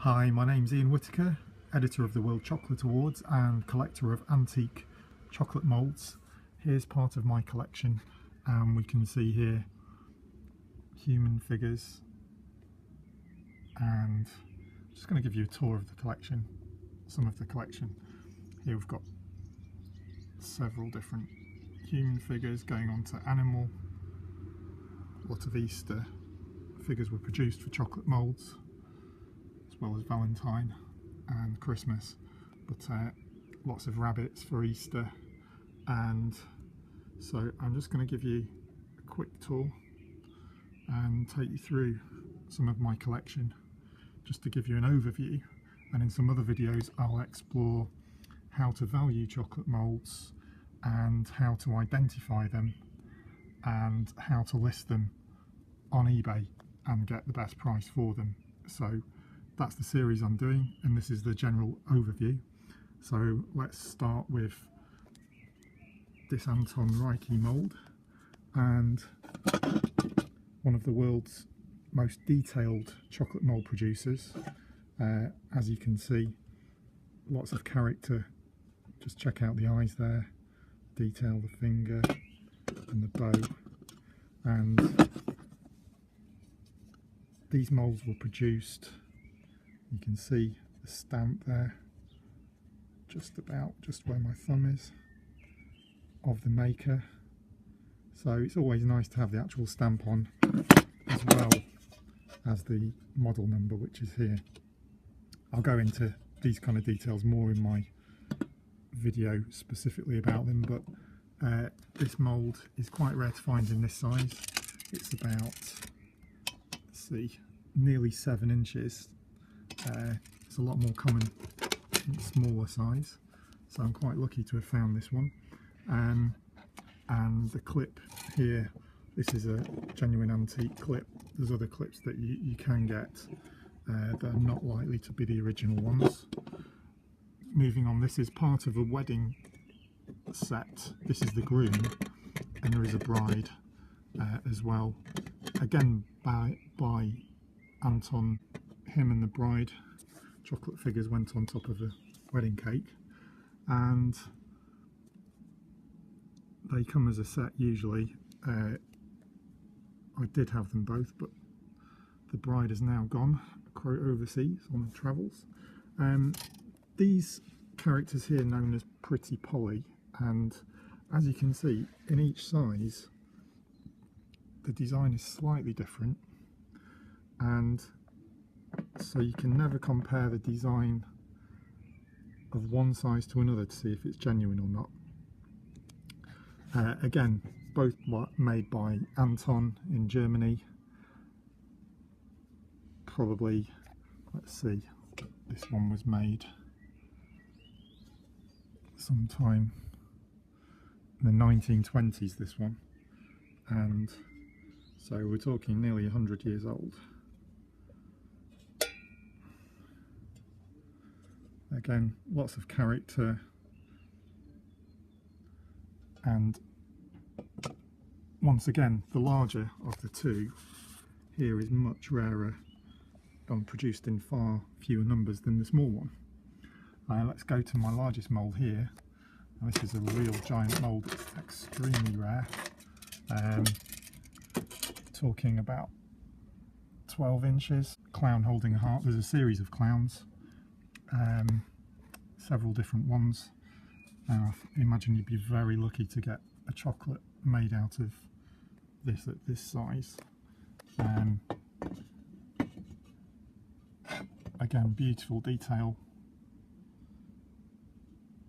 Hi, my name's Ian Whitaker, editor of the World Chocolate Awards and collector of antique chocolate moulds. Here's part of my collection, and we can see here human figures, and I'm just going to give you a tour of the collection, some of the collection. Here we've got several different human figures going on to animal. A lot of Easter figures were produced for chocolate moulds, as well as Valentine and Christmas, but lots of rabbits for Easter. And so I'm just going to give you a quick tour and take you through some of my collection, just to give you an overview. And in some other videos I'll explore how to value chocolate moulds and how to identify them and how to list them on eBay and get the best price for them. So that's the series I'm doing, and this is the general overview. So let's start with this Anton Reiche mould, and one of the world's most detailed chocolate mould producers. As you can see, lots of character. Just check out the eyes there, detail the finger and the bow. And these moulds were produced, you can see the stamp there, just where my thumb is, of the maker. So it's always nice to have the actual stamp on, as well as the model number, which is here. I'll go into these kind of details more in my video specifically about them, but this mould is quite rare to find in this size. It's about, let's see, nearly 7 inches. It's a lot more common in smaller size, so I'm quite lucky to have found this one. And the clip here, this is a genuine antique clip. There's other clips that you can get that are not likely to be the original ones. Moving on, this is part of a wedding set. This is the groom, and there is a bride as well, again by Anton. Him and the bride, chocolate figures went on top of a wedding cake, and they come as a set usually. I did have them both, but the bride has now gone overseas on travels. These characters here known as Pretty Polly, and as you can see in each size the design is slightly different, and so you can never compare the design of one size to another to see if it's genuine or not. Again, both made by Anton in Germany. Probably, let's see, this one was made sometime in the 1920s, this one, and so we're talking nearly 100 years old. Again, lots of character, and once again the larger of the two here is much rarer and produced in far fewer numbers than the small one. Let's go to my largest mould here. Now, this is a real giant mould. It's extremely rare, talking about 12 inches. Clown holding a heart. There's a series of clowns, several different ones. Now I imagine you'd be very lucky to get a chocolate made out of this at this size. Again, beautiful detail.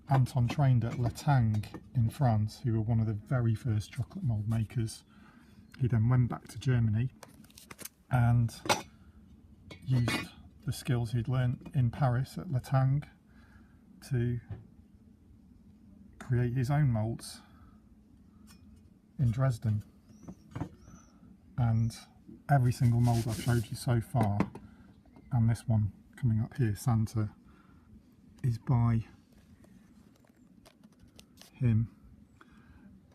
Anton trained at Letang in France, who were one of the very first chocolate mould makers. He then went back to Germany and used the skills he'd learned in Paris at Letang to create his own moulds in Dresden. And every single mould I've showed you so far, and this one coming up here, Santa, is by him.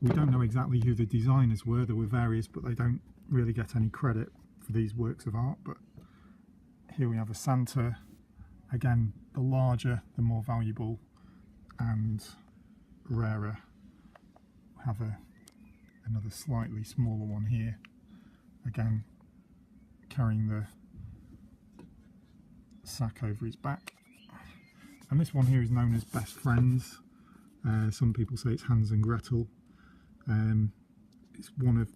We don't know exactly who the designers were. There were various, but they don't really get any credit for these works of art. But here we have a Santa Again, the larger, the more valuable and rarer. We have another slightly smaller one here, again carrying the sack over his back. And this one here is known as Best Friends. Some people say it's Hans and Gretel. It's one of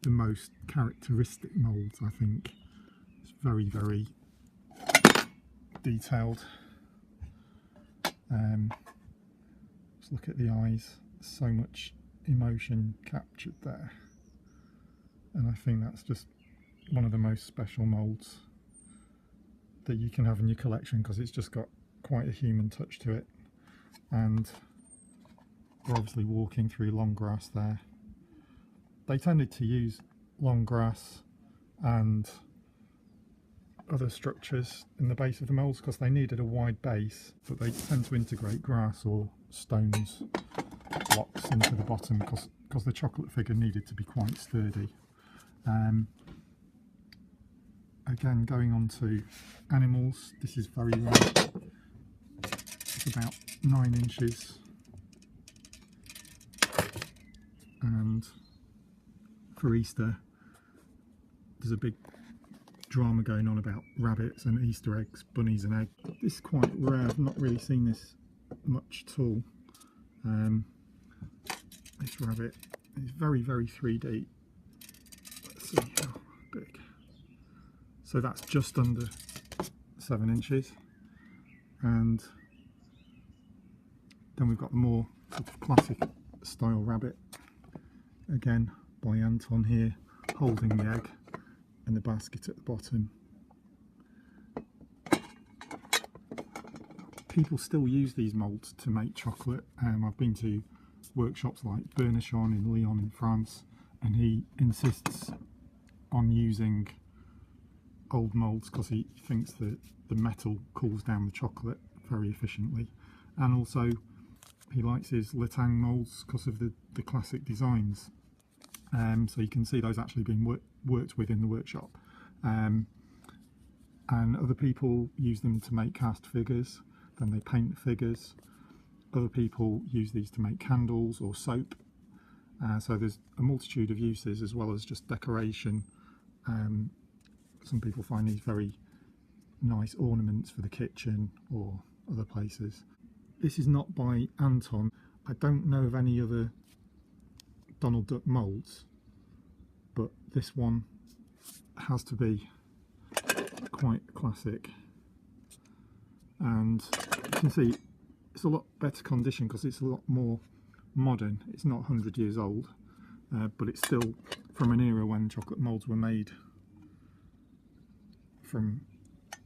the most characteristic moulds, I think. It's very, very detailed. Just look at the eyes, so much emotion captured there, and I think that's just one of the most special moulds that you can have in your collection, because it's just got quite a human touch to it. And we're obviously walking through long grass there. They tended to use long grass and other structures in the base of the moulds because they needed a wide base, but they tend to integrate grass or stones blocks into the bottom because the chocolate figure needed to be quite sturdy. Again, going on to animals, this is very rare. It's about 9 inches, and for Easter there's a big drama going on about rabbits and Easter eggs, bunnies and eggs. This is quite rare, I've not really seen this much at all. This rabbit is very, very 3D. Let's see how big. So that's just under 7 inches. And then we've got the more sort of classic style rabbit, again by Anton here, holding the egg and the basket at the bottom. People still use these moulds to make chocolate. I've been to workshops like Valuation in Lyon in France, and he insists on using old moulds because he thinks that the metal cools down the chocolate very efficiently, and also he likes his Letang moulds because of the classic designs. So you can see those actually being worked with in the workshop, and other people use them to make cast figures. Then they paint the figures. Other people use these to make candles or soap. So there's a multitude of uses as well as just decoration. Some people find these very nice ornaments for the kitchen or other places. This is not by Anton. I don't know of any other Donald Duck moulds, but this one has to be quite classic. And you can see it's a lot better condition because it's a lot more modern. It's not 100 years old, but it's still from an era when chocolate moulds were made from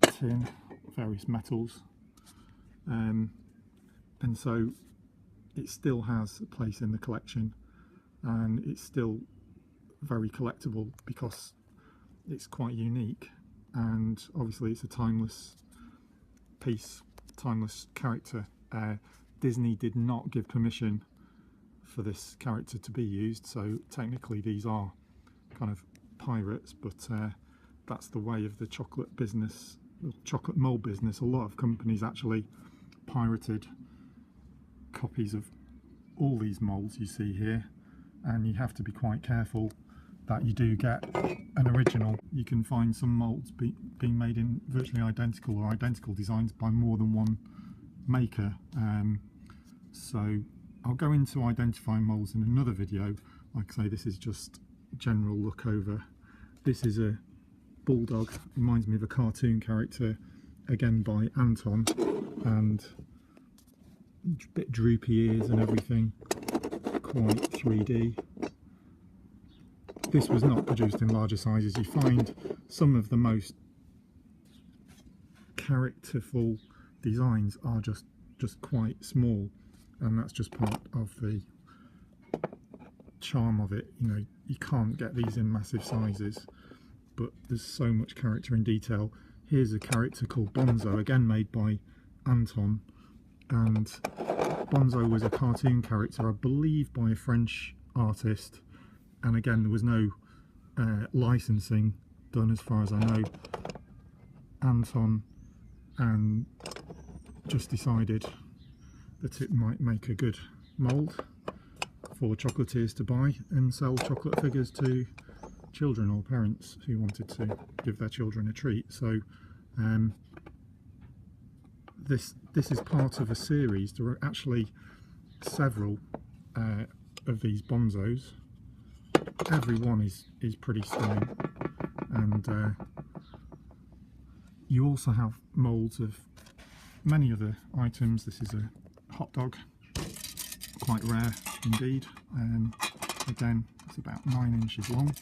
tin, various metals, and so it still has a place in the collection, and it's still very collectible because it's quite unique, and obviously it's a timeless piece, timeless character. Disney did not give permission for this character to be used, so technically these are kind of pirates, but that's the way of the chocolate business, the chocolate mould business. A lot of companies actually pirated copies of all these moulds you see here, and you have to be quite careful that you do get an original. You can find some moulds being made in virtually identical or identical designs by more than one maker. So I'll go into identifying moulds in another video. Like I say, this is just a general look over. This is a bulldog, reminds me of a cartoon character, again by Anton, and a bit droopy ears and everything, quite 3D. This was not produced in larger sizes. You find some of the most characterful designs are just quite small, and that's just part of the charm of it. You know, you can't get these in massive sizes, but there's so much character and detail. Here's a character called Bonzo, again made by Anton, and Bonzo was a cartoon character, I believe by a French artist, and again there was no licensing done as far as I know. Anton and just decided that it might make a good mould for chocolatiers to buy and sell chocolate figures to children or parents who wanted to give their children a treat. So this is part of a series. There are actually several of these bonzos. Every one is pretty stunning, and you also have moulds of many other items. This is a hot dog, quite rare indeed. Again, it's about 9 inches long,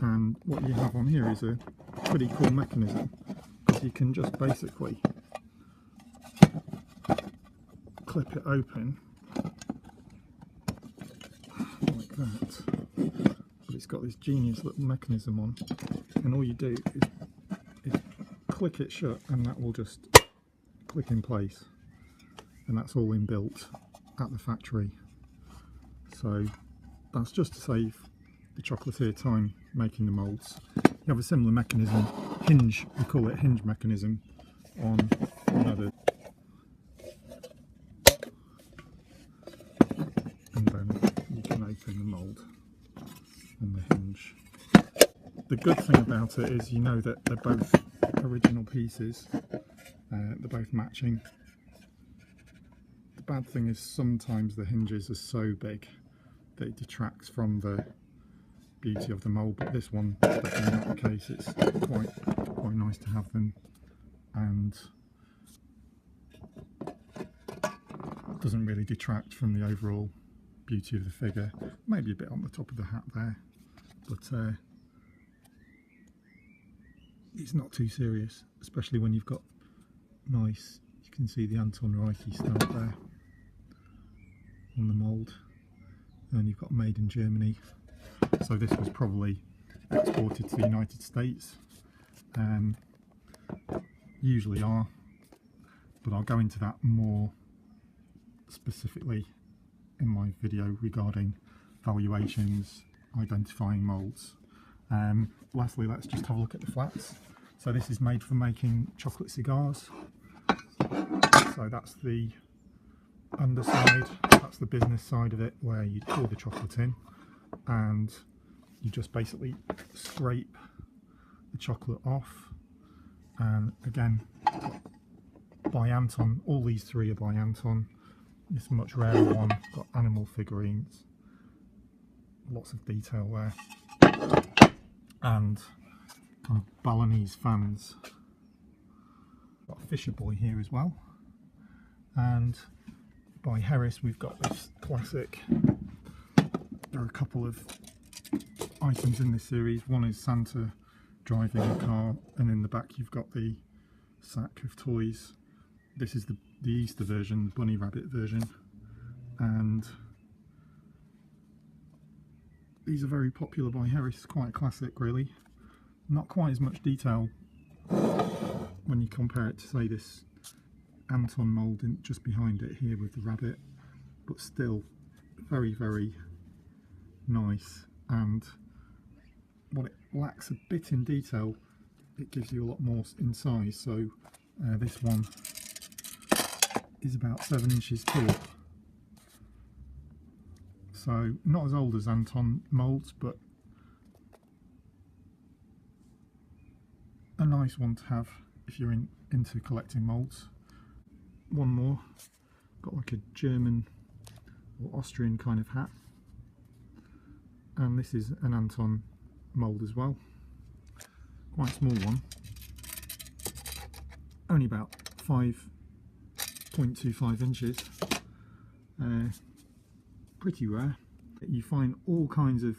and what you have on here is a pretty cool mechanism, because you can just basically clip it open like that, but it's got this genius little mechanism on, and all you do is click it shut and that will just click in place, and that's all inbuilt at the factory. So that's just to save the chocolatier time making the moulds. You have a similar mechanism, hinge, we call it hinge mechanism, on another, and then you can open the mould and the hinge. The good thing about it is you know that they're both original pieces, they're both matching. The bad thing is sometimes the hinges are so big that it detracts from the beauty of the mould, but this one, definitely not the case. It's quite nice to have them, and doesn't really detract from the overall beauty of the figure. Maybe a bit on the top of the hat there, but it's not too serious, especially when you've got nice, you can see the Anton Reiche start there on the mould, and you've got made in Germany. So this was probably exported to the United States, usually are, but I'll go into that more specifically in my video regarding valuations, identifying moulds. Lastly, let's just have a look at the flats. So this is made for making chocolate cigars. So that's the underside, that's the business side of it, where you pour the chocolate in and you just basically scrape the chocolate off. And again, by Anton, all these three are by Anton. This much rarer one, got animal figurines, lots of detail there, and kind of Balinese fans. Got a Fisher Boy here as well, and by Heris we've got this classic. There are a couple of items in this series. One is Santa driving a car, and in the back you've got the sack of toys. This is the Easter version, the bunny rabbit version, and these are very popular by Heris. Quite classic really, not quite as much detail when you compare it to say this Anton mould just behind it here with the rabbit, but still very nice. And what it lacks a bit in detail, it gives you a lot more in size. So this one is about 7 inches tall, so not as old as Anton moulds, but a nice one to have if you're into collecting moulds. One more, got like a German or Austrian kind of hat, and this is an Anton mould as well, quite a small one, only about 5.25 inches, pretty rare. You find all kinds of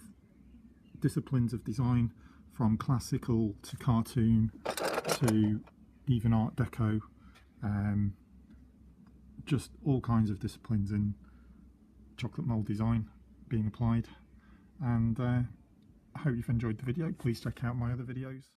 disciplines of design, from classical to cartoon to even Art Deco, just all kinds of disciplines in chocolate mould design being applied. And I hope you've enjoyed the video. Please check out my other videos.